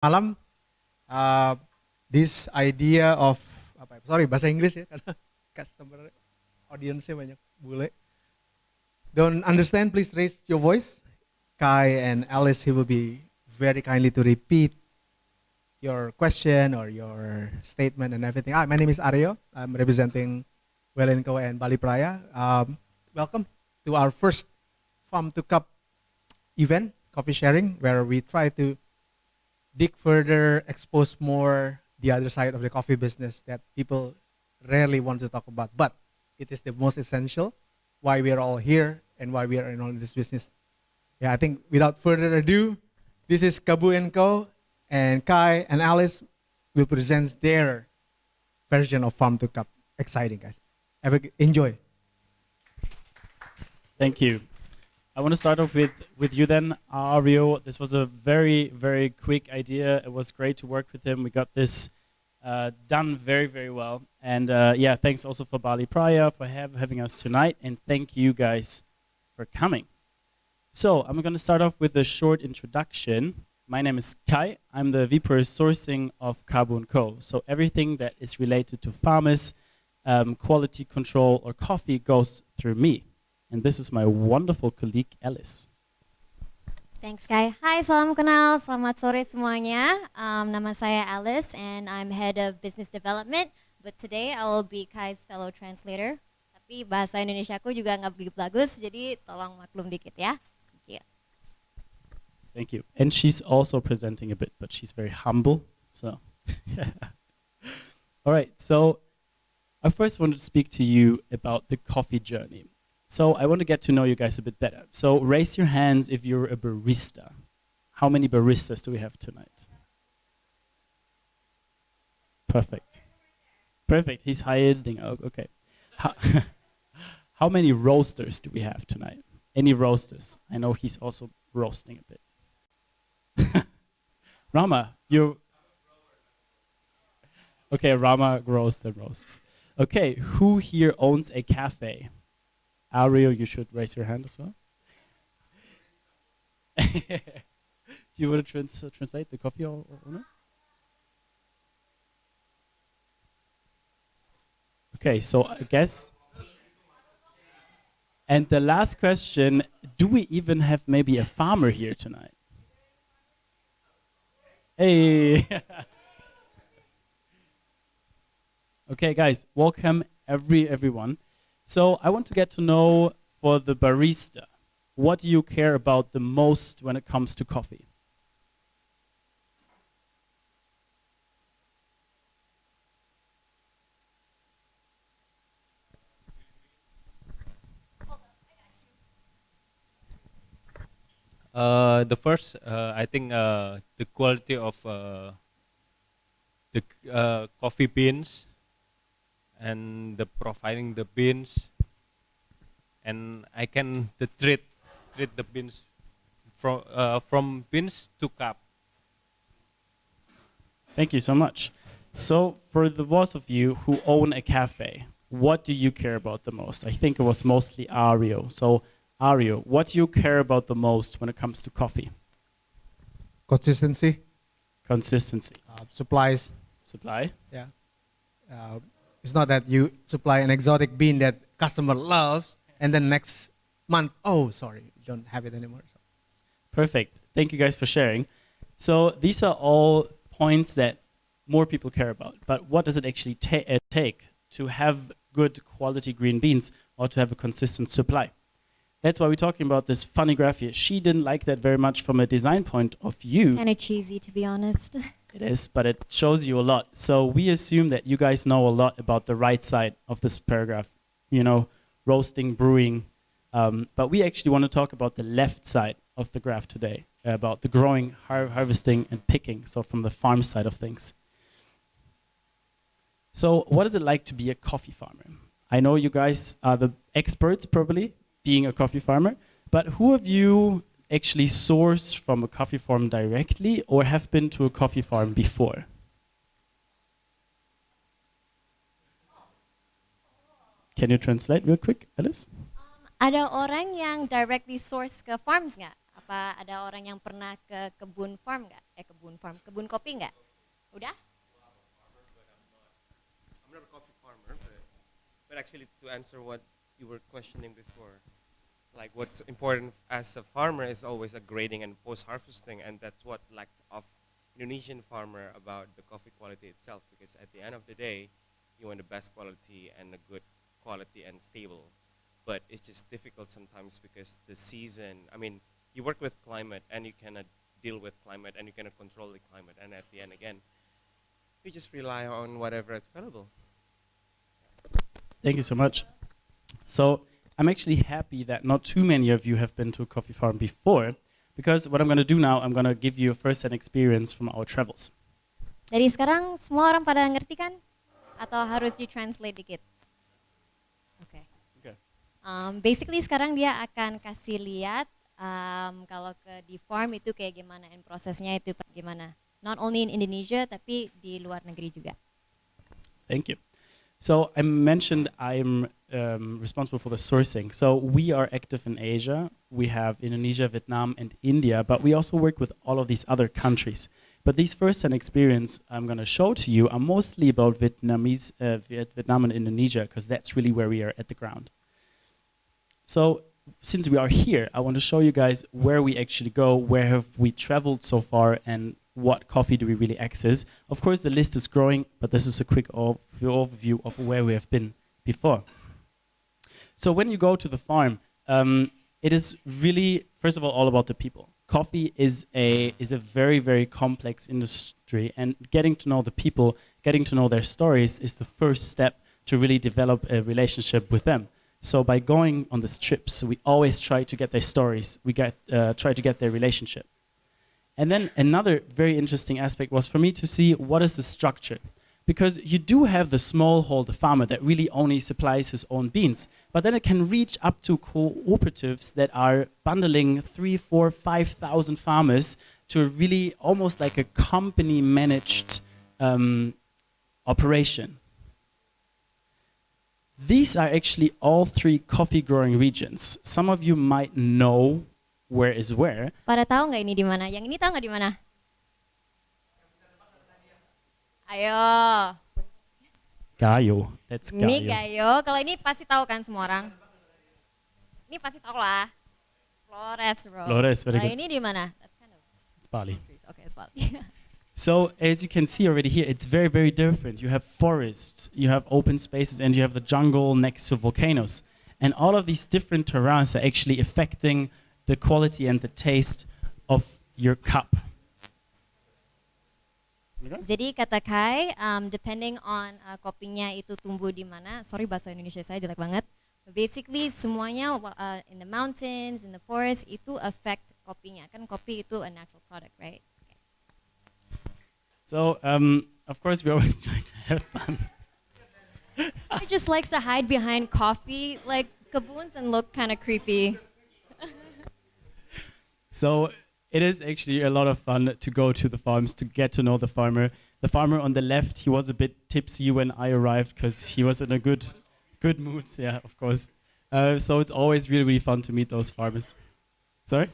malam. Uh, this idea of sorry bahasa Inggris ya karena customer audience-nya banyak bule. Don't understand, please raise your voice. Kai and Alice, he will be very kindly to repeat your question or your statement and everything. My name is Aryo. I'm representing KABU&CO and Bali Praia. Welcome to our first Farm to Cup event, coffee sharing, where we try to dig further, expose more the other side of the coffee business that people rarely want to talk about. But it is the most essential, why we are all here and why we are in all this business. Yeah, I think without further ado, this is KABU&CO, and Kai and Alice will present their version of Farm to Cup. Exciting, guys. Enjoy. Thank you. I want to start off with you then, Ario. This was a very, very quick idea. It was great to work with him. We got this done very, very well. And yeah, thanks also for Bali Praia for having us tonight. And thank you guys for coming. So I'm going to start off with a short introduction. My name is Kai. I'm the VP Sourcing of KABU&CO. So everything that is related to farmers, quality control, or coffee goes through me. And this is my wonderful colleague, Alice. Thanks, Kai. Hai, salam kenal. Selamat sore semuanya. Nama saya Alice, and I'm head of business development. But today I will be Kai's fellow translator. Tapi bahasa Indonesiaku juga nggak begitu bagus, jadi tolong maklum dikit ya. Thank you. Thank you. And she's also presenting a bit, but she's very humble. So, all right. So, I first wanted to speak to you about the coffee journey. So I want to get to know you guys a bit better. So raise your hands if you're a barista. How many baristas do we have tonight? Perfect. Perfect. He's hiding. Oh, okay. How many roasters do we have tonight? Any roasters? I know he's also roasting a bit. Rama, you. Okay, Rama grows and roasts. Okay, who here owns a cafe? Ario, you should raise your hand as well. Do you want to translate the coffee owner? Okay, so I guess. And the last question, do we even have maybe a farmer here tonight? Hey. Okay, guys, welcome everyone. So I want to get to know, for the barista, what do you care about the most when it comes to coffee? The first, I think, the quality of the coffee beans, and the providing the beans, and I can treat the beans from beans to cup. Thank you so much. So for the both of you who own a cafe, what do you care about the most? I think it was mostly Ario. So Ario, what do you care about the most when it comes to coffee? Consistency. Consistency. Supplies. Supply? Yeah. It's not that you supply an exotic bean that customer loves, and then next month, oh, sorry, you don't have it anymore. So. Perfect. Thank you guys for sharing. So these are all points that more people care about. But what does it actually take to have good quality green beans or to have a consistent supply? That's why we're talking about this funny graph here. She didn't like that very much from a design point of view. Kind of cheesy, to be honest. It is, but it shows you a lot. So we assume that you guys know a lot about the right side of this paragraph, you know, roasting, brewing. But we actually want to talk about the left side of the graph today, about the growing, harvesting, and picking, so from the farm side of things. So what is it like to be a coffee farmer? I know you guys are the experts, probably, being a coffee farmer, but who of you actually source from a coffee farm directly or have been to a coffee farm before? Can you translate real quick, Alice? Ada orang yang directly source ke farms nggak? Apa ada orang yang pernah ke kebun farm nggak? kebun farm, kebun kopi nggak? Udah? I'm not a coffee farmer, but actually to answer what you were questioning before, like what's important as a farmer is always a grading and post-harvesting, and that's what lacked of Indonesian farmer about the coffee quality itself, because at the end of the day, you want the best quality and a good quality and stable. But it's just difficult sometimes because the season, I mean, you work with climate and you cannot deal with climate and you cannot control the climate, and at the end again, you just rely on whatever is available. Thank you so much. So I'm actually happy that not too many of you have been to a coffee farm before, because what I'm going to do now, I'm going to give you a first-hand experience from our travels. Dari sekarang semua orang pada ngerti kan? Atau harus di-translate dikit? Oke. Okay. Basically sekarang dia akan kasih lihat kalau di farm itu kayak gimana, and prosesnya itu gimana. Not only in Indonesia, tapi di luar negeri juga. Thank you. So I mentioned I'm responsible for the sourcing. So we are active in Asia. We have Indonesia, Vietnam, and India, but we also work with all of these other countries. But these first-hand experience I'm going to show to you are mostly about Vietnam and Indonesia, because that's really where we are at the ground. So since we are here, I want to show you guys where we actually go, where have we traveled so far, and what coffee do we really access. Of course, the list is growing, but this is a quick overview of where we have been before. So when you go to the farm, it is really, first of all about the people. Coffee is a very, very complex industry, and getting to know the people, getting to know their stories is the first step to really develop a relationship with them. So by going on these trips, we always try to get their stories, try to get their relationship. And then another very interesting aspect was for me to see what is the structure. Because you do have the smallholder farmer that really only supplies his own beans, but then it can reach up to cooperatives that are bundling 3, 4, 5,000 farmers to really almost like a company-managed operation. These are actually all 3 coffee-growing regions. Some of you might know where is where. Pada tahu nggak ini di mana? Yang ini tahu nggak di mana? Ayo. Gayo. That's Gayo. Ini Gayo. Kalau ini pasti tahu kan semua orang? Ini pasti tahu lah. Flores, bro. Flores, very Nah, good. ini di mana? That's kind of. It's Bali. Okay, it's Bali. So as you can see already here, it's very, very different. You have forests, you have open spaces, and you have the jungle next to volcanoes. And all of these different terrains are actually affecting the quality and the taste of your cup. Jadi kata Kai, depending on kopinya itu tumbuh di mana. Sorry bahasa Indonesia saya jelek banget. Basically semuanya in the mountains, in the forest itu affect kopinya. Kan kopi itu a natural product, right? Okay. So of course we always try to have fun. He just likes to hide behind coffee like kaboons and look kind of creepy. So it is actually a lot of fun to go to the farms, to get to know the farmer. The farmer on the left, he was a bit tipsy when I arrived because he was in a good mood. Yeah, of course. So it's always really, really fun to meet those farmers. Sorry?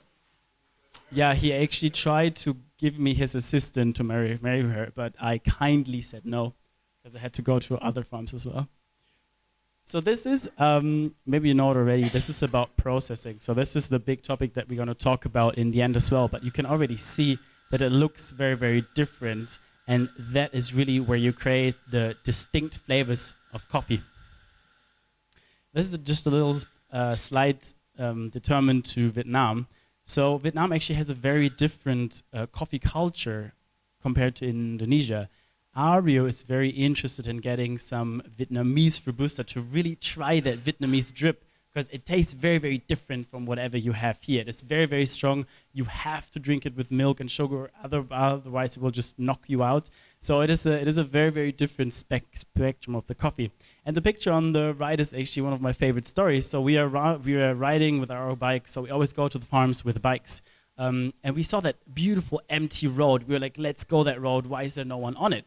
Yeah, he actually tried to give me his assistant to marry her, but I kindly said no because I had to go to other farms as well. So this is, maybe you know it already, this is about processing. So this is the big topic that we're going to talk about in the end as well. But you can already see that it looks very, very different. And that is really where you create the distinct flavors of coffee. This is just a little slide determined to Vietnam. So Vietnam actually has a very different coffee culture compared to Indonesia. Ario is very interested in getting some Vietnamese Robusta to really try that Vietnamese drip, because it tastes very, very different from whatever you have here. It's very, very strong. You have to drink it with milk and sugar, otherwise it will just knock you out. So it is a very, very different spectrum of the coffee. And the picture on the right is actually one of my favorite stories. So we are riding with our bikes. So we always go to the farms with bikes. And we saw that beautiful empty road. We were like, let's go that road. Why is there no one on it?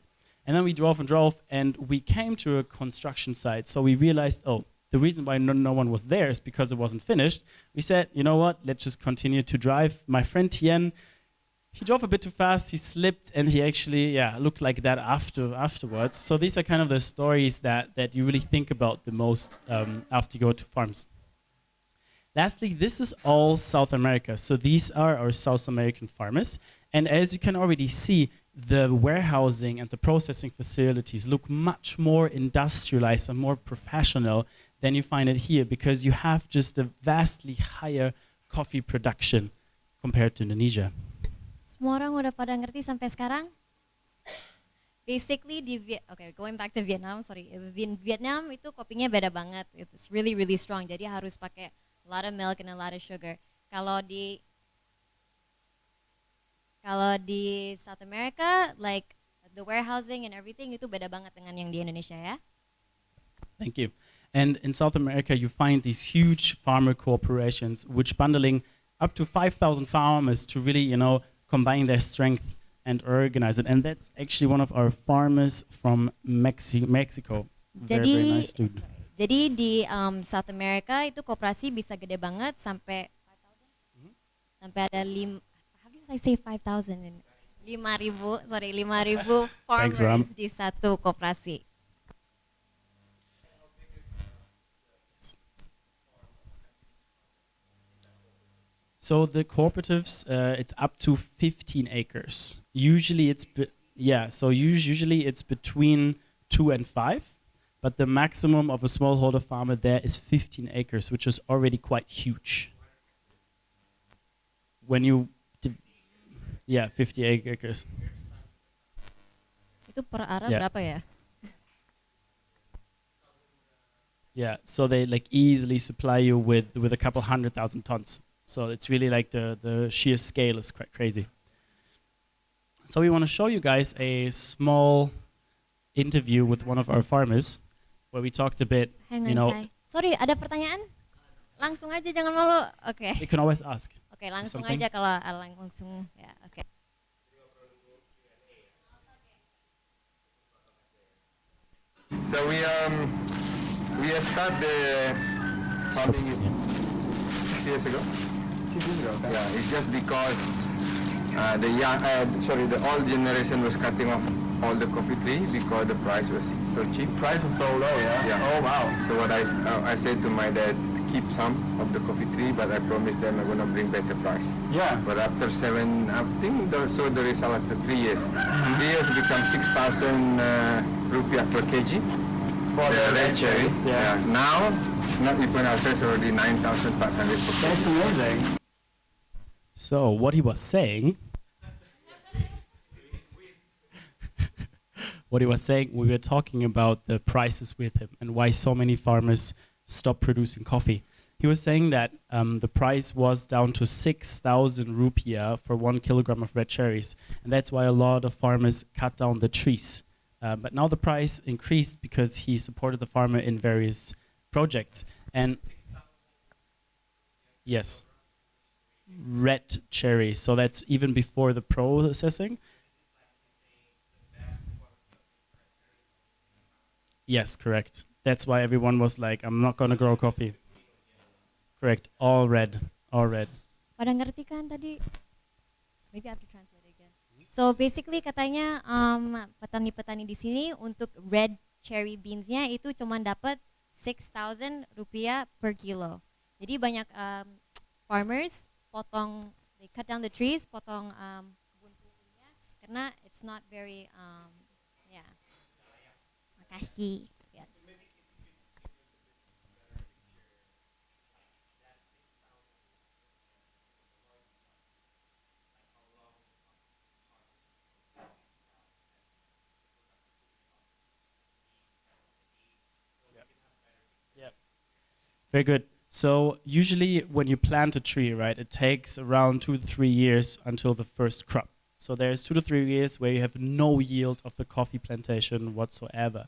And then we drove, and we came to a construction site. So we realized, oh, the reason why no one was there is because it wasn't finished. We said, you know what, let's just continue to drive. My friend Tien, he drove a bit too fast. He slipped, and he actually, yeah, looked like that afterwards. So these are kind of the stories that you really think about the most after you go to farms. Lastly, this is all South America. So these are our South American farmers. And as you can already see, the warehousing and the processing facilities look much more industrialized and more professional than you find it here, because you have just a vastly higher coffee production compared to Indonesia. Semua orang udah pada ngerti sampai sekarang? Basically going back to Vietnam, sorry. Vietnam itu kopinya beda banget. It's really really strong. Jadi harus pakai a lot of milk and a lot of sugar. Kalau di South America, like the warehousing and everything itu beda banget dengan yang di Indonesia ya. Thank you. And in South America, you find these huge farmer corporations which bundling up to 5,000 farmers to really, combine their strength and organize it. And that's actually one of our farmers from Mexico. Very nice dude. Jadi di South America itu koperasi bisa gede banget sampai 5,000. Sampai ada how do I say 5,000? 5,000 farmers di satu koperasi. So the cooperatives, it's up to 15 acres. Usually it's usually it's between 2 and 5, but the maximum of a smallholder farmer there is 15 acres, which is already quite huge. When you 50 acres. Itu per area berapa ya? Yeah, so they like easily supply you with a couple 100,000 tons. So it's really like the sheer scale is quite crazy. So we want to show you guys a small interview with one of our farmers where we talked a bit, Hang on, Kai. Sorry, ada pertanyaan? Langsung aja, jangan malu. Oke. You can always ask. Oke, langsung aja kalau langsung ya. Oke. So we start the farming 6 years ago. 6 years ago. Okay. Yeah, it's just because the old generation was cutting off all the coffee tree because the price was so cheap. Price was so low, yeah. Yeah. Oh wow. So what I said to my dad, keep some of the coffee tree, but I promised them I'm gonna bring better price. Yeah. But after I think the result after 3 years. 3 years become 6,000 rupiah per kg. For the red cherries, yeah. Now, not even after, it's already 9,500 per kg. That's amazing. So what he was saying, we were talking about the prices with him and why so many farmers stopped producing coffee. He was saying that the price was down to 6,000 rupiah for 1 kilogram of red cherries, and that's why a lot of farmers cut down the trees. But now the price increased because he supported the farmer in various projects. And yes, red cherries. So that's even before the processing. Yes, correct. That's why everyone was like, I'm not going to grow coffee. Correct. All red. All red. Pada ngerti kan tadi? Maybe I have to translate again. So basically katanya petani-petani di sini untuk red cherry beansnya itu cuma dapat 6,000 rupiah per kilo. Jadi banyak farmers they cut down the trees, potong kebun-kebunnya karena it's not very Makasih. Yes. Very good. So usually when you plant a tree, right, it takes around 2 to 3 years until the first crop. So there's 2 to 3 years where you have no yield of the coffee plantation whatsoever.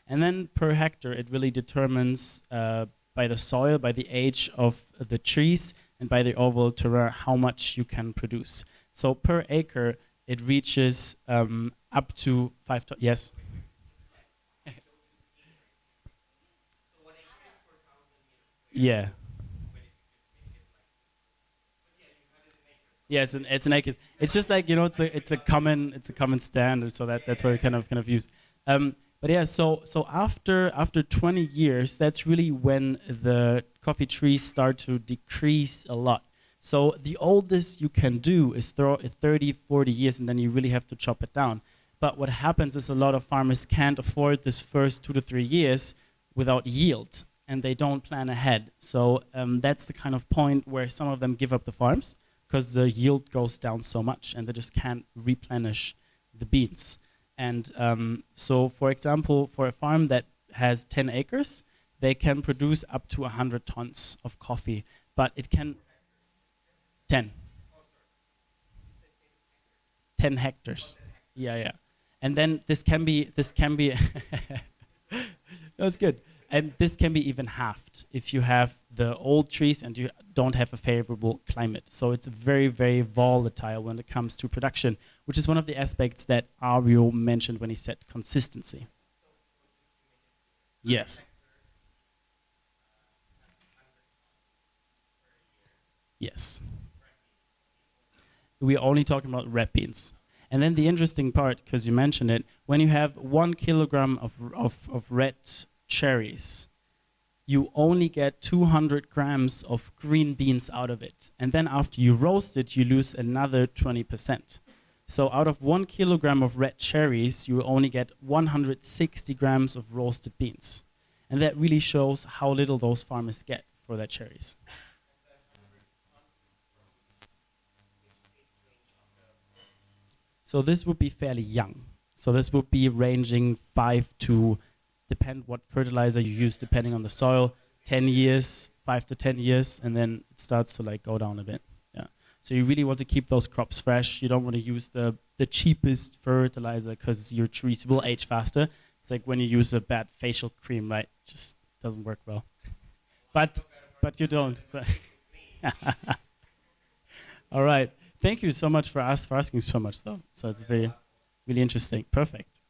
And then per hectare, it really determines by the soil, by the age of the trees, and by the overall terrain how much you can produce. So per acre, it reaches up to 5 tons. Yes? Yeah. Yeah, it's an acres. It's just like, you know, it's a common standard, so that's what we kind of use. But yeah, so after 20 years, that's really when the coffee trees start to decrease a lot. So the oldest you can do is throw 30, 40 years, and then you really have to chop it down. But what happens is a lot of farmers can't afford this first 2 to 3 years without yield, and they don't plan ahead. So that's the kind of point where some of them give up the farms because the yield goes down so much, and they just can't replenish the beans. And so, for example, for a farm that has 10 acres, they can produce up to 100 tons of coffee, but it can 10. 10 hectares. Yeah, yeah. And then this can be that's good. And this can be even halved if you have the old trees and you don't have a favorable climate. So it's very, very volatile when it comes to production, which is one of the aspects that Ario mentioned when he said consistency. Yes. Yes. We're only talking about red beans. And then the interesting part, because you mentioned it, when you have 1 kilogram of red cherries, you only get 200 grams of green beans out of it. And then after you roast it, you lose another 20%. So out of 1 kilogram of red cherries, you only get 160 grams of roasted beans. And that really shows how little those farmers get for their cherries. So this would be fairly young. So this would be ranging 5 to, depend what fertilizer you use, depending on the soil, 10 years, 5 to 10 years, and then it starts to like go down a bit. Yeah. So you really want to keep those crops fresh. You don't want to use the cheapest fertilizer because your trees will age faster. It's like when you use a bad facial cream, right? Just doesn't work well. But you don't. So all right. Thank you so much for asking so much, though. So it's really interesting. Perfect.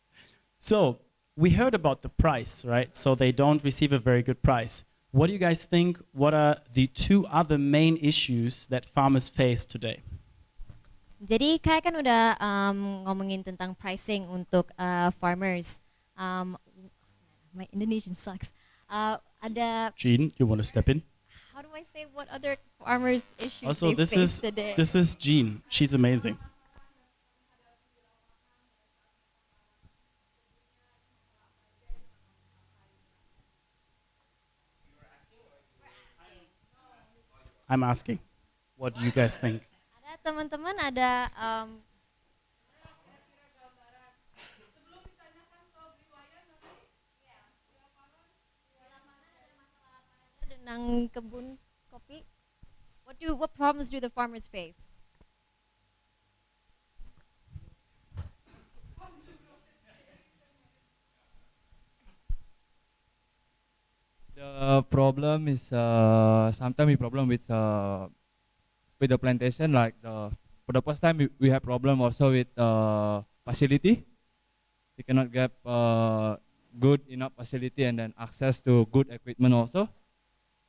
So we heard about the price, right? So they don't receive a very good price. What do you guys think? What are the 2 other main issues that farmers face today? Jadi Kai kan udah ngomongin tentang pricing untuk farmers. My Indonesian sucks. Ada. Jean, you want to step in? How do I say what other farmers' issues Also, they face today? this is Jean. She's amazing. I'm asking. What do you guys think? Ada teman-teman ada tentang kebun kopi. What problems do the farmers face? The problem is sometimes we problem with the plantation. Like for the first time we have problem also with facility. We cannot get good enough facility and then access to good equipment also.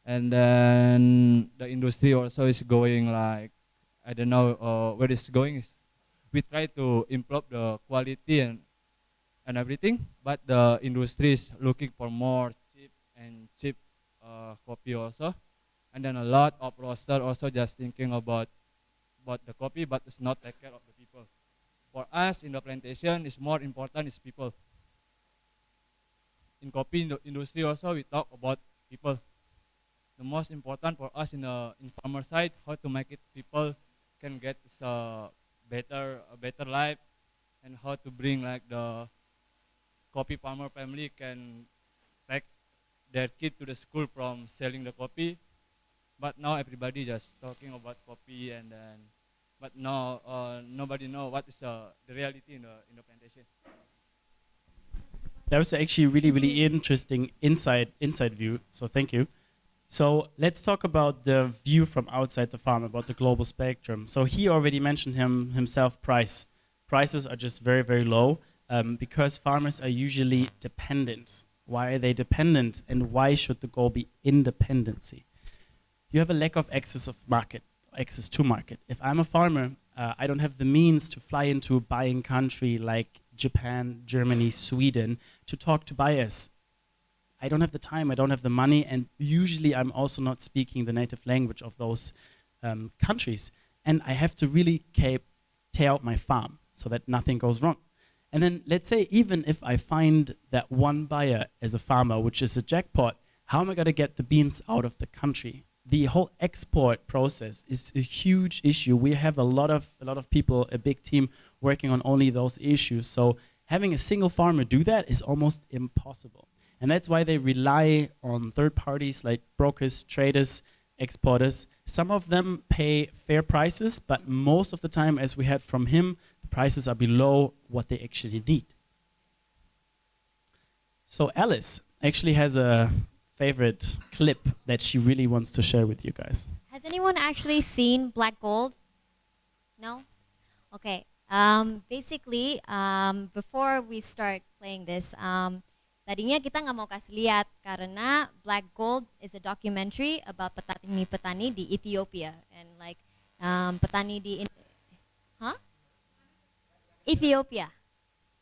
And then the industry also is going like, I don't know where it's going. We try to improve the quality and everything, but the industry is looking for more cheap coffee also. And then a lot of roaster also just thinking about the coffee, but it's not take care of the people. For us in the plantation, it's more important is people. In coffee industry also we talk about people. The most important for us in farmer side, how to make it people can get a better life, and how to bring like the coffee farmer family can take their kid to the school from selling the coffee. But now everybody just talking about coffee, and then but now nobody know what is the reality in the plantation. That was actually really interesting inside view. So thank you. So let's talk about the view from outside the farm, about the global spectrum. So he already mentioned himself price. Prices are just very low because farmers are usually dependent. Why are they dependent, and why should the goal be independency? You have a lack of access of market access to market. If I'm a farmer, I don't have the means to fly into a buying country like Japan, Germany, Sweden to talk to buyers. I don't have the time, I don't have the money, and usually I'm also not speaking the native language of those countries. And I have to really tear out my farm so that nothing goes wrong. And then let's say even if I find that one buyer as a farmer, which is a jackpot, how am I going to get the beans out of the country? The whole export process is a huge issue. We have a lot of people, a big team working on only those issues. So having a single farmer do that is almost impossible. And that's why they rely on third parties like brokers, traders, exporters. Some of them pay fair prices, but most of the time, as we had from him, the prices are below what they actually need. So Alice actually has a favorite clip that she really wants to share with you guys. Has anyone actually seen Black Gold? No? Okay. Basically, before we start playing this, tadinya kita nggak mau kasih lihat karena Black Gold is a documentary about petani-petani di Ethiopia and like petani di Ethiopia.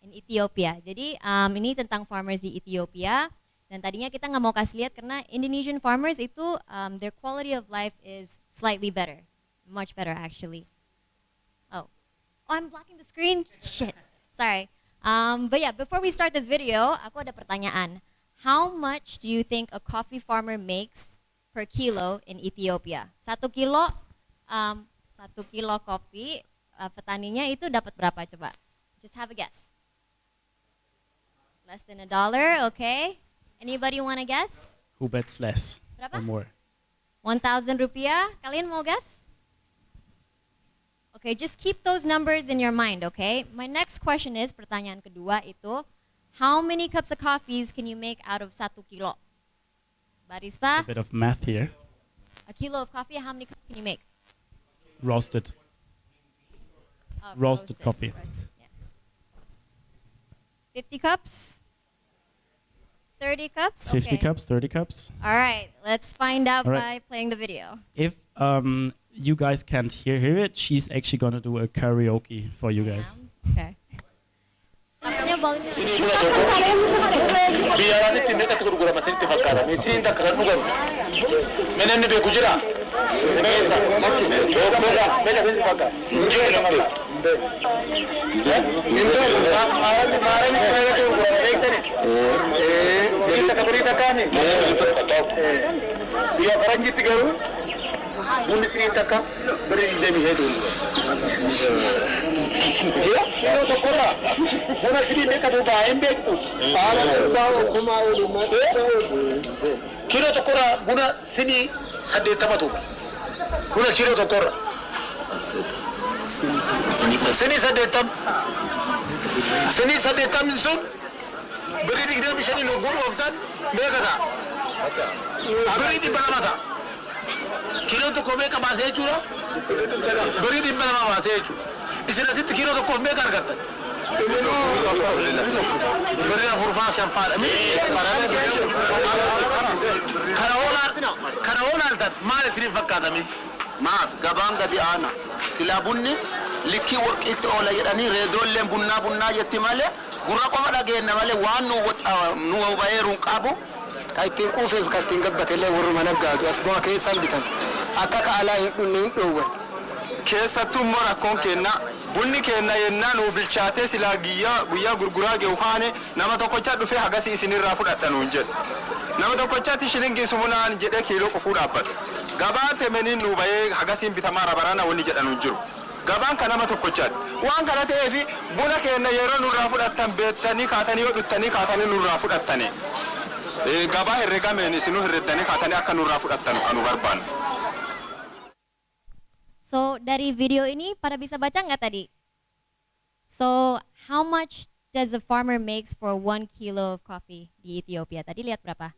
In Ethiopia. Jadi ini tentang farmers di Ethiopia. Dan tadinya kita nggak mau kasih lihat karena Indonesian farmers itu their quality of life is slightly better, much better actually. Oh, I'm blocking the screen. Shit, sorry. But yeah, before we start this video, aku ada pertanyaan. How much do you think a coffee farmer makes per kilo in Ethiopia? 1 kilo kopi petaninya itu dapat berapa coba? Just have a guess. Less than $1, okay? Anybody want to guess? Who bets less Berapa? or more? 1,000 rupiah. Kalian mau guess? Okay, just keep those numbers in your mind, okay? My next question is, pertanyaan kedua itu, how many cups of coffees can you make out of 1 kilo? Barista, A bit of math here. a kilo of coffee, how many cups can you make? Roasted. Oh, Roasted coffee. Yeah. 50 cups? 30 cups? 50 Okay. cups, 30 cups. All right, let's find out All by right. playing the video. If you guys can't hear it, she's actually gonna do a karaoke for you guys. Okay. Takutnya volume. Biaranitti meeqatti gurgurama isinitti fakkaata? Isiniin takka kan dhugamu. Menenni beeku jira? Semeessa. Doktora. Meeqa isinitti fakkaata? Jee nama beeku. Maarani meeqatti gurgurama beektani? Isiniin takka birii takkaani? Tokko tokko. Biyya faranjitti garuu bunni isiniin takka birii 25 Kilo tokkorra buna sidii beekatu baay'een beektu. Kilo tokkorra buna sidii 80tu. Buna kilo tokkorra. Sinii 80. Sinii 80 sun birii 25 logguun ooftan beekata. Birii 200. Kilo tokko meeqa baasee jechuudha? Birii 200 baasee jechuudha. Isin asitti kiiloo tokkoof meeqa argattan? Birrii 4-5. Kana oolaaltan maal isiniif fakkaatame? Maaf gabaan gadi aana silaa bunni likkii warqiitti oola jedhanii reedoolleen bunnaa jetti malee gurra qofa dhageenya malee waan nu baheeruun qabu ka ittiin quufeef ka ittiin gabbatellee warri mana gaatu asuma keessaan bitan akka kaalaa hin dhunne hin dhoowwan. Keessattuu immoo rakkoon kenna bunni kenna yennaa nuu bilchaatee silaa guyyaa gurguraa ge'u kaane nama tokkocha dhufee hagasii isinirraa fudhadhanuun jedhu. Nama tokkochaatti shilingii sumunaan jedhee kiiloo qofuu dhaabbata. Gabaan temeniin nuu bahee hagasiin bitamaa rabarana wanni jedhanuun jiru. Gabaan kan nama tokkochaati. Waan kana ta'eefi buna kenna yeroo nurraa fudhattan beektanii kaatanii yoo dhuttanii kaatanii nurraa fudhattanii. Gabaa herregameen isinuu herreddanii kaatanii akka nurraa fudhattan kanu barbaannu. So dari video ini pada bisa baca nggak tadi? So how much does a farmer makes for 1 kilo of coffee di Ethiopia? Tadi lihat berapa?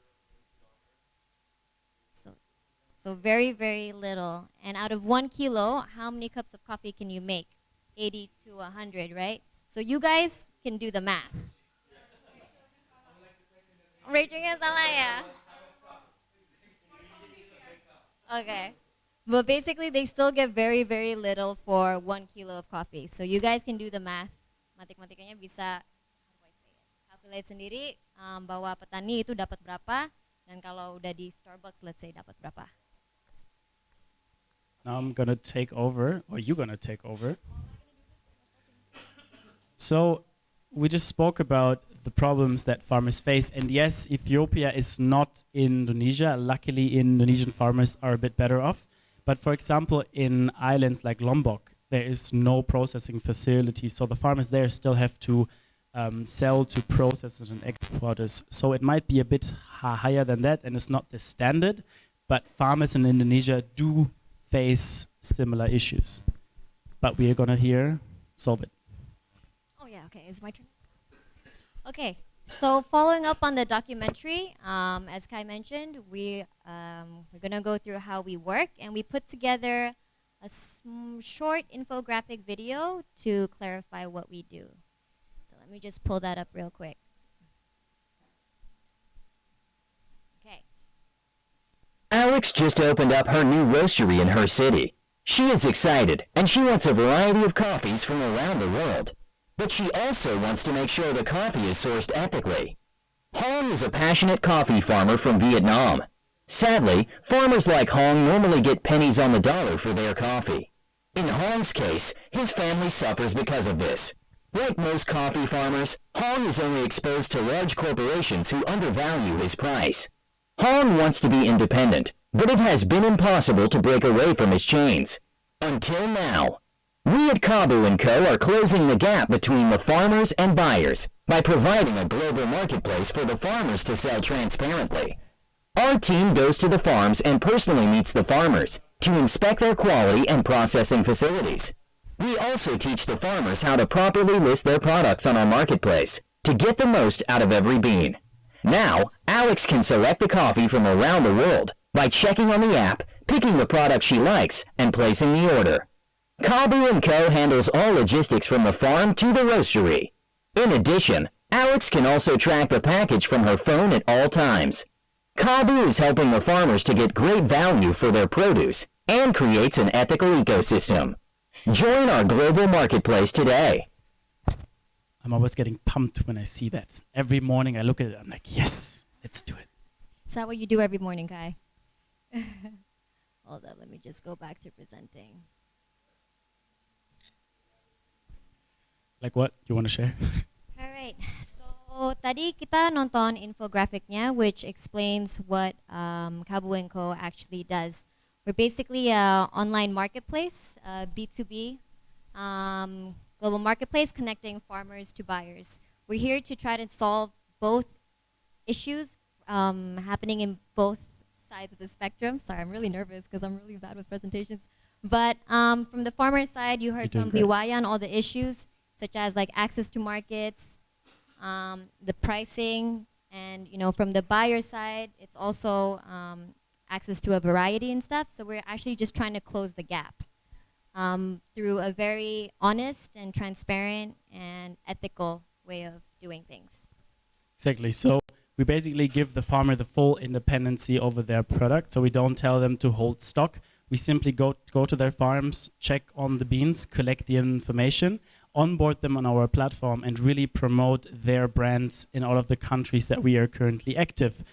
So very little. And out of 1 kilo, how many cups of coffee can you make? 80 to 100, right? So you guys can do the math. Ragingnya salah ya? Okay. But basically, they still get very, very little for 1 kilo of coffee. So you guys can do the math. Matematikanya bisa, how do I say it? Calculate sendiri, bahwa petani itu dapat berapa, dan kalau udah di Starbucks, let's say dapat berapa. Now I'm gonna take over, or you're gonna take over. So we just spoke about the problems that farmers face, and yes, Ethiopia is not Indonesia. Luckily, Indonesian farmers are a bit better off. But for example, in islands like Lombok, there is no processing facility, so the farmers there still have to sell to processors and exporters. So it might be a bit higher than that, and it's not the standard, but farmers in Indonesia do face similar issues. But we are gonna here solve it. Oh yeah, okay, it's my turn. Okay, so following up on the documentary, as Kai mentioned, we're gonna go through how we work, and we put together a short infographic video to clarify what we do. So let me just pull that up real quick. Okay. Alex just opened up her new roastery in her city. She is excited, and she wants a variety of coffees from around the world. But she also wants to make sure the coffee is sourced ethically. Hong is a passionate coffee farmer from Vietnam. Sadly, farmers like Hong normally get pennies on the dollar for their coffee. In Hong's case, his family suffers because of this. Like most coffee farmers, Hong is only exposed to large corporations who undervalue his price. Hong wants to be independent, but it has been impossible to break away from his chains. Until now. We at KABU&CO are closing the gap between the farmers and buyers by providing a global marketplace for the farmers to sell transparently. Our team goes to the farms and personally meets the farmers to inspect their quality and processing facilities. We also teach the farmers how to properly list their products on our marketplace to get the most out of every bean. Now, Alex can select the coffee from around the world by checking on the app, picking the product she likes, and placing the order. KABU&CO handles all logistics from the farm to the roastery. In addition, Alex can also track the package from her phone at all times. KABU is helping the farmers to get great value for their produce and creates an ethical ecosystem. Join our global marketplace today. I'm always getting pumped when I see that. Every morning I look at it, I'm like, yes, let's do it. Is that what you do every morning, Kai? Hold up, let me just go back to presenting. Like what? You want to share? Alright, so tadi kita nonton infographicnya, which explains what KABU&CO actually does. We're basically an online marketplace, B2B, global marketplace connecting farmers to buyers. We're here to try to solve both issues happening in both sides of the spectrum. Sorry, I'm really nervous because I'm really bad with presentations. But from the farmer side, you heard from Liwayan all the issues, such as like access to markets, the pricing, and from the buyer side, it's also access to a variety and stuff. So we're actually just trying to close the gap through a very honest and transparent and ethical way of doing things. Exactly. So we basically give the farmer the full independency over their product. So we don't tell them to hold stock. We simply go to their farms, check on the beans, collect the information, onboard them on our platform, and really promote their brands in all of the countries that we are currently active.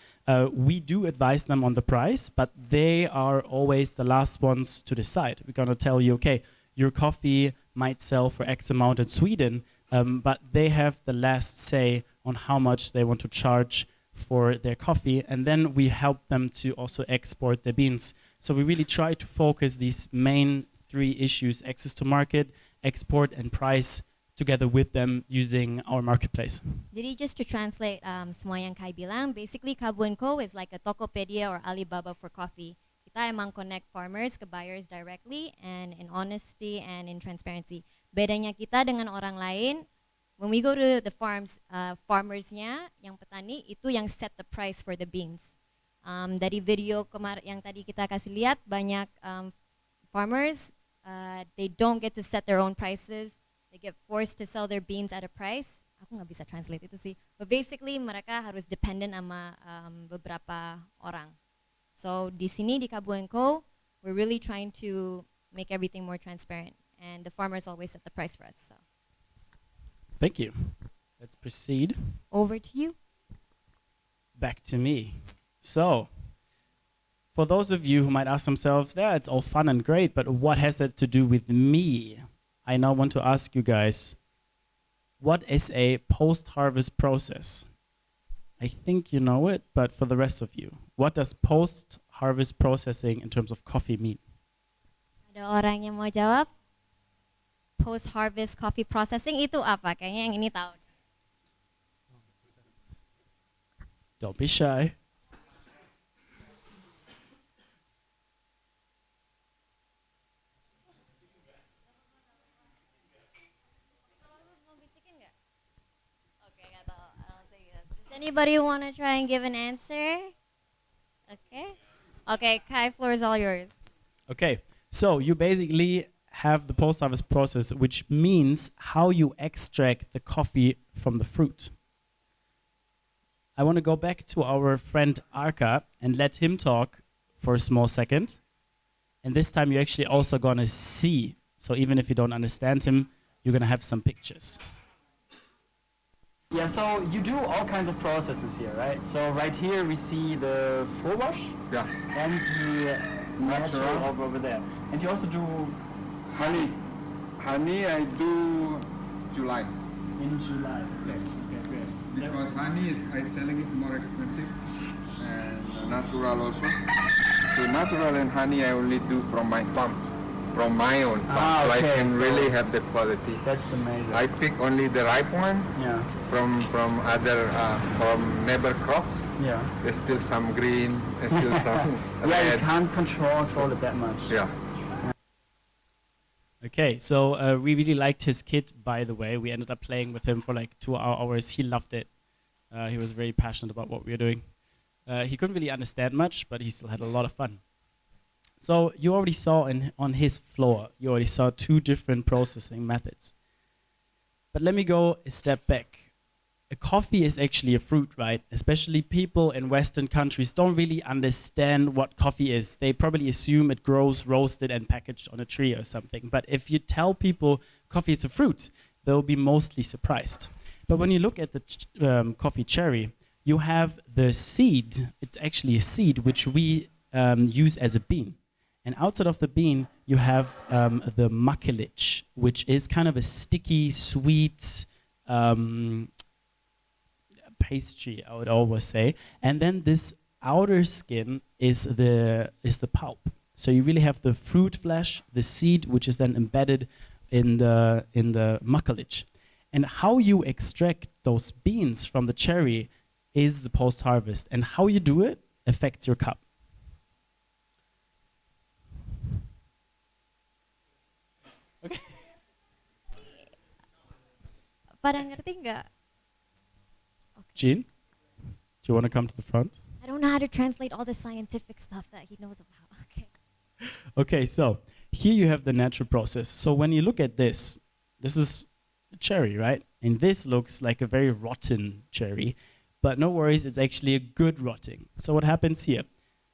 We do advise them on the price, but they are always the last ones to decide. We're going to tell you, okay, your coffee might sell for X amount in Sweden, but they have the last say on how much they want to charge for their coffee, and then we help them to also export their beans. So we really try to focus these main three issues: access to market, export, and price, together with them using our marketplace. Jadi just to translate semua yang Kai bilang, basically KABU&CO is like a Tokopedia or Alibaba for coffee. Kita emang connect farmers ke buyers directly and in honesty and in transparency. Bedanya kita dengan orang lain, when we go to the farms, farmersnya, yang petani, itu yang set the price for the beans. Dari video yang tadi kita kasih lihat, banyak farmers, they don't get to set their own prices. They get forced to sell their beans at a price. Aku nggak bisa translate itu sih. But basically mereka harus dependent sama beberapa orang. So di sini di KABU&CO, we're really trying to make everything more transparent, and the farmers always set the price for us. So Thank you. Let's proceed. over to you. Back to me. So, for those of you who might ask themselves, yeah, it's all fun and great, but what has that to do with me? I now want to ask you guys, what is a post-harvest process? I think you know it, but for the rest of you, what does post-harvest processing in terms of coffee mean? Ada orang yang mau jawab? Post-harvest coffee processing itu apa? Kayaknya yang ini tahu. Don't be shy. Does anybody want to try and give an answer? Okay. Okay, Kai, floor is all yours. Okay, so you basically have the post-harvest process, which means how you extract the coffee from the fruit. I want to go back to our friend Arka and let him talk for a small second. And this time you're actually also going to see. So even if you don't understand him, you're going to have some pictures. Yeah, so you do all kinds of processes here, right? So right here we see the full wash. Yeah. And the natural over there. And you also do Honey. Honey I do July. in July. Yes. Okay, great. Because honey is I selling it more expensive and natural also. So natural and honey I only do from my farm, from my own farm. Ah, So I okay, can so- really have the quality. That's amazing. I pick only the ripe one Yeah, from other from neighbor crops. yeah. There's still some green, there's still some Yeah, you red. can't control it that much. Yeah. Okay, so we really liked his kit, by the way. We ended up playing with him for like 2 hours. He loved it. He was very passionate about what we were doing. He couldn't really understand much, but he still had a lot of fun. So you already saw on his floor, you already saw 2 different processing methods. But let me go a step back. A coffee is actually a fruit, right? Especially people in Western countries don't really understand what coffee is. They probably assume it grows roasted and packaged on a tree or something. But if you tell people coffee is a fruit, they'll be mostly surprised. But when you look at the coffee cherry, you have the seed. It's actually a seed which we use as a bean. And outside of the bean, you have the mucilage, which is kind of a sticky, sweet pastry, I would always say. And then this outer skin is the pulp. So you really have the fruit flesh, the seed, which is then embedded in the mucilage. And how you extract those beans from the cherry is the post-harvest. And how you do it affects your cup. Okay. Pada ngerti nggak? Jean, do you want to come to the front? I don't know how to translate all the scientific stuff that he knows about. Okay. Okay, so here you have the natural process. So when you look at this is a cherry, right? And this looks like a very rotten cherry. But no worries, it's actually a good rotting. So what happens here?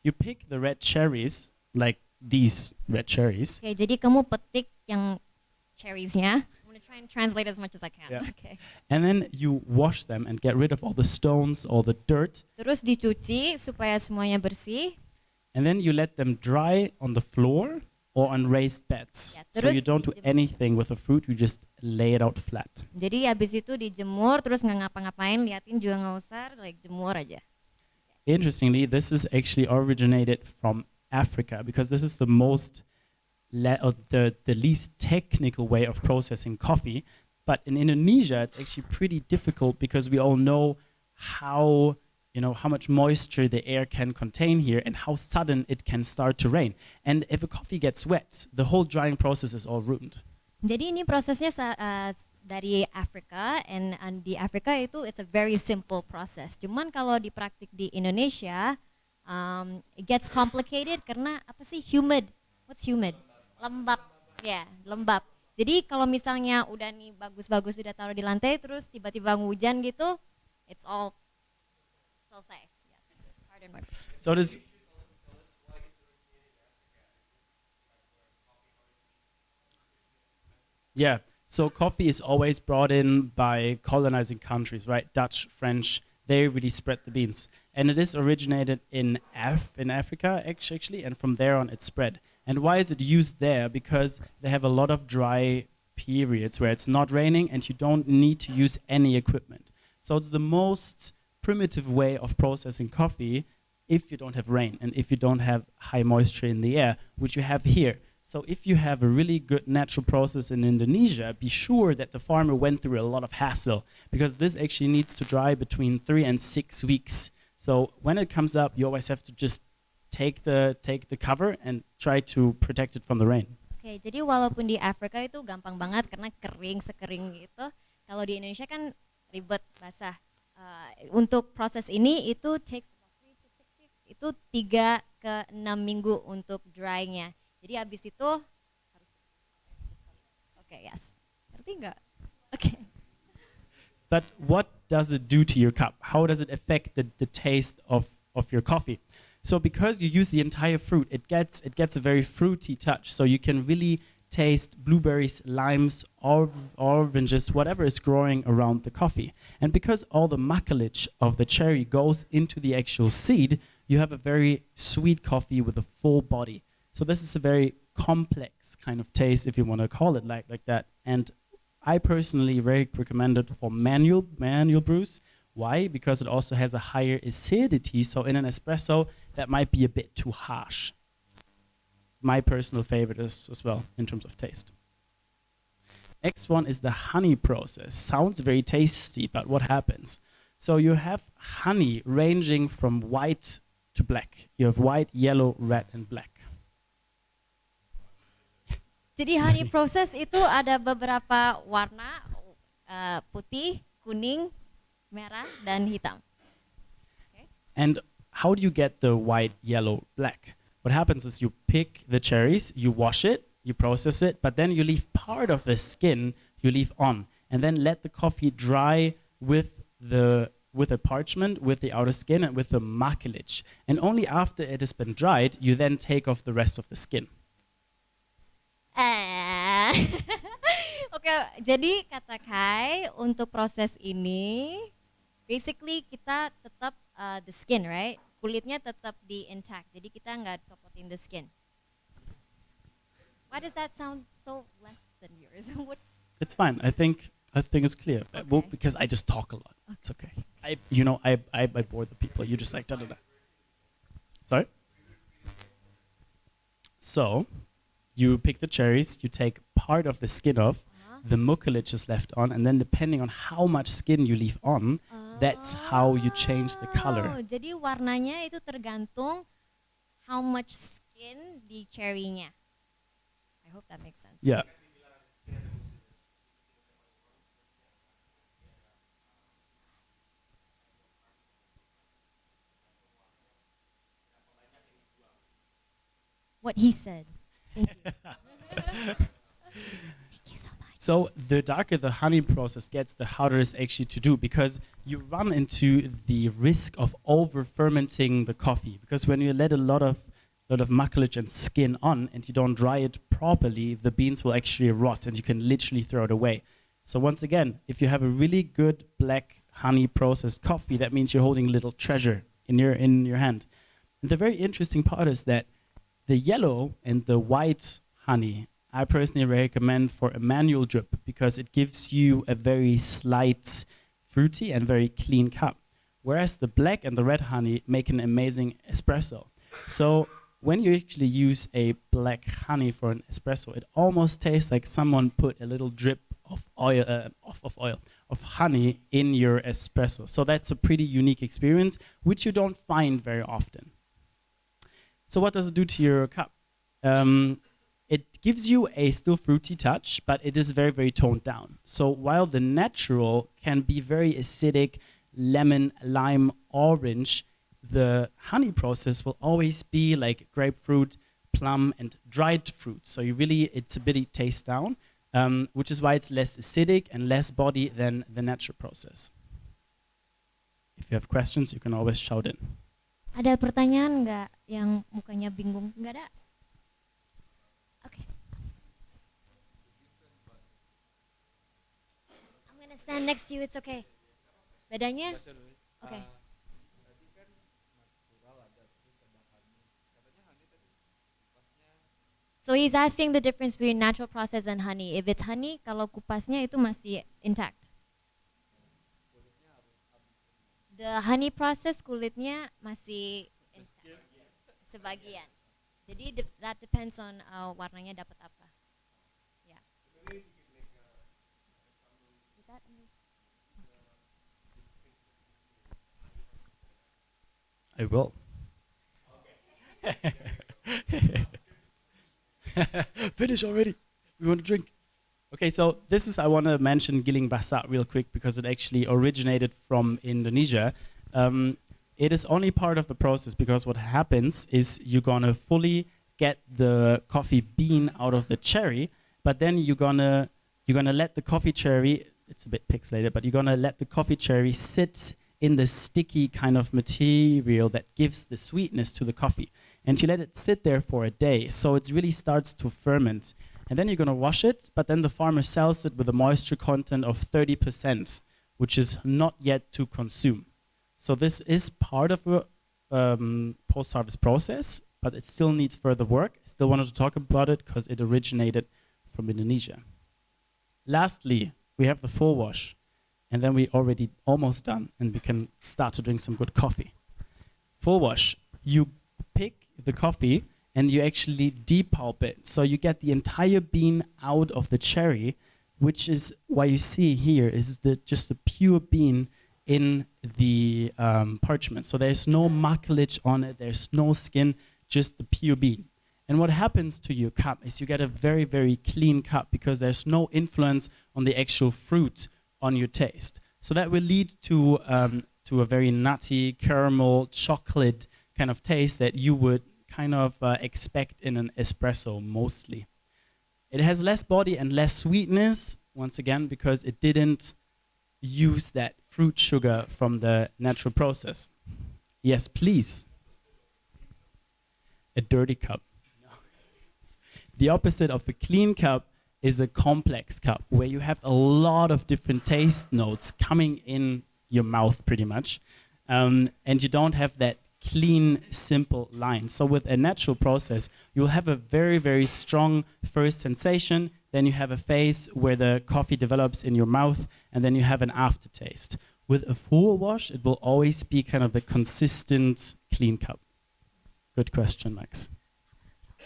You pick the red cherries, like these red cherries. Okay, jadi kamu petik yang cherries-nya. I'm going to try and translate as much as I can. Yeah. Okay. And then you wash them and get rid of all the stones, all the dirt. Terus dicuci supaya semuanya bersih. And then you let them dry on the floor or on raised beds. Yeah, So you terus don't do anything with the fruit, you just lay it out flat. Jadi habis itu dijemur, terus nggak ngapa-ngapain, liatin juga nggak usah, like jemur aja. Interestingly, this is actually originated from Africa because this is the the least technical way of processing coffee. But in Indonesia, it's actually pretty difficult because we all know how much moisture the air can contain here and how sudden it can start to rain. And if a coffee gets wet, the whole drying process is all ruined. Jadi ini prosesnya dari Afrika, and di Afrika itu it's a very simple process. Cuman kalau dipraktik di Indonesia, it gets complicated karena apa sih humid? What's humid? Lembab, ya lembab. Jadi kalau misalnya udah nih bagus-bagus udah taruh di lantai, terus tiba-tiba hujan gitu, it's all selesai. Yes. Pardon my. So this. Yeah. So coffee is always brought in by colonizing countries, right? Dutch, French, they really spread the beans. And it is originated in Africa, actually, and from there on it spread. And why is it used there? Because they have a lot of dry periods where it's not raining and you don't need to use any equipment. So it's the most primitive way of processing coffee if you don't have rain and if you don't have high moisture in the air, which you have here. So if you have a really good natural process in Indonesia, be sure that the farmer went through a lot of hassle, because this actually needs to dry between 3 and 6 weeks. So when it comes up, you always have to just take the cover and try to protect it from the rain. Oke, jadi walaupun di Afrika itu gampang banget karena kering sekering gitu, kalau di Indonesia kan ribet basah. Untuk proses ini itu takes itu 3 ke 6 minggu untuk dryingnya. Jadi abis itu harus yes. Ngerti nggak? Okay. But what does it do to your cup? How does it affect the taste of your coffee? So because you use the entire fruit, it gets a very fruity touch. So you can really taste blueberries, limes, oranges, whatever is growing around the coffee. And because all the mucilage of the cherry goes into the actual seed, you have a very sweet coffee with a full body. So this is a very complex kind of taste, if you want to call it like that. And I personally very recommend it for manual brews. Why? Because it also has a higher acidity. So in an espresso, that might be a bit too harsh. My personal favorite is as well in terms of taste. Next one is the honey process. Sounds very tasty, but what happens? So you have honey ranging from white to black. You have white, yellow, red, and black. Jadi honey process itu ada beberapa warna, putih, kuning, merah, dan hitam. Okay. And how do you get the white, yellow, black? What happens is you pick the cherries, you wash it, you process it, but then you leave part of the skin you leave on, and then let the coffee dry with the parchment, with the outer skin, and with the mucilage. And only after it has been dried, you then take off the rest of the skin. Oke, jadi kata Kai, untuk proses ini, basically kita tetap the skin, right? Kulitnya tetap di intact, jadi kita nggak copotin the skin. Why does that sound so less than yours? It's fine. I think it's clear. Okay. Well, because I just talk a lot. It's okay. I bore the people. You just like da da da. Sorry. So, you pick the cherries. You take part of the skin off. The mucilage is left on, and then depending on how much skin you leave on, that's how you change the color. Jadi warnanya itu tergantung how much skin di cherry-nya. I hope that makes sense. Yeah. What he said. Thank you. Thank you so much. So the darker the honey process gets, the harder it's actually to do, because you run into the risk of over fermenting the coffee. Because when you let a lot of mucilage and skin on and you don't dry it properly, the beans will actually rot and you can literally throw it away. So once again, if you have a really good black honey processed coffee, that means you're holding a little treasure in your hand. And the very interesting part is that the yellow and the white honey, I personally recommend for a manual drip, because it gives you a very slight, fruity and very clean cup. Whereas the black and the red honey make an amazing espresso. So when you actually use a black honey for an espresso, it almost tastes like someone put a little drip of honey in your espresso. So that's a pretty unique experience, which you don't find very often. So what does it do to your cup? It gives you a still fruity touch, but it is very, very toned down. So while the natural can be very acidic, lemon, lime, orange, the honey process will always be like grapefruit, plum, and dried fruit. So it's a bit taste down, which is why it's less acidic and less body than the natural process. If you have questions, you can always shout in. Ada pertanyaan nggak yang mukanya bingung? Nggak ada? Oke. wanna stand next to you, it's okay. Bedanya? Okay. So he's asking the difference between natural process and honey. If it's honey, kalau kupasnya itu masih intact. The honey process kulitnya masih intact. Sebagian. Jadi that depends on warnanya dapat apa. Yeah. Is that I will. Finish already. We want to drink. Okay, so this is, I want to mention Giling Basah real quick because it actually originated from Indonesia. It is only part of the process because what happens is you're going to fully get the coffee bean out of the cherry, but then you're gonna let the coffee cherry, it's a bit pixelated, but you're going to let the coffee cherry sit in the sticky kind of material that gives the sweetness to the coffee. And you let it sit there for a day, so it really starts to ferment. And then you're going to wash it, but then the farmer sells it with a moisture content of 30%, which is not yet to consume. So this is part of a post-harvest process, but it still needs further work. I still wanted to talk about it because it originated from Indonesia. Lastly, we have the full wash. And then we're already almost done, and we can start to drink some good coffee. Full wash, you pick the coffee and you actually depulp it. So you get the entire bean out of the cherry, which is what you see here is just the pure bean in the parchment. So there's no mucilage on it, there's no skin, just the pure bean. And what happens to your cup is you get a very, very clean cup because there's no influence on the actual fruit on your taste. So that will lead to a very nutty, caramel, chocolate kind of taste that you would kind of expect in an espresso mostly. It has less body and less sweetness, once again, because it didn't use that fruit sugar from the natural process. Yes, please. A dirty cup. The opposite of a clean cup is a complex cup where you have a lot of different taste notes coming in your mouth pretty much. And you don't have that clean, simple line. So with a natural process, you'll have a very, very strong first sensation, then you have a phase where the coffee develops in your mouth, and then you have an aftertaste. With a full wash, it will always be kind of the consistent clean cup. Good question, Max.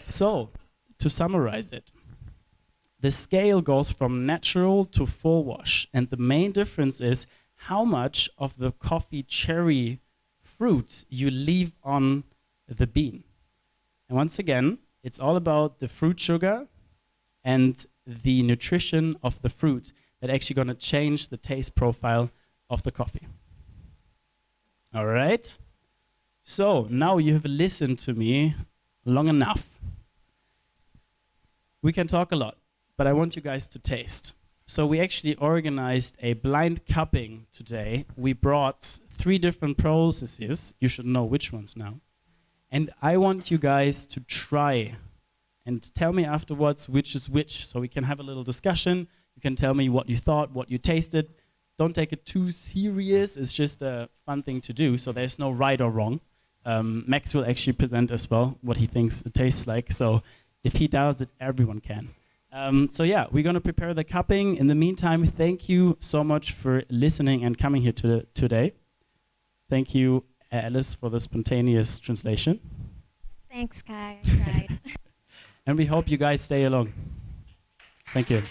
So, to summarize it, the scale goes from natural to full wash, and the main difference is how much of the coffee cherry fruit you leave on the bean. And once again, it's all about the fruit sugar and the nutrition of the fruit that actually going to change the taste profile of the coffee. All right? So now you have listened to me long enough. We can talk a lot, but I want you guys to taste. So we actually organized a blind cupping today. We brought 3 different processes. You should know which ones now. And I want you guys to try and tell me afterwards which is which, so we can have a little discussion. You can tell me what you thought, what you tasted. Don't take it too serious. It's just a fun thing to do, so there's no right or wrong. Max will actually present as well what he thinks it tastes like. So if he does it, everyone can. So yeah, we're going to prepare the cupping. In the meantime, thank you so much for listening and coming here today. Thank you, Alice, for the spontaneous translation. Thanks, Kai. I tried. And we hope you guys stay along. Thank you.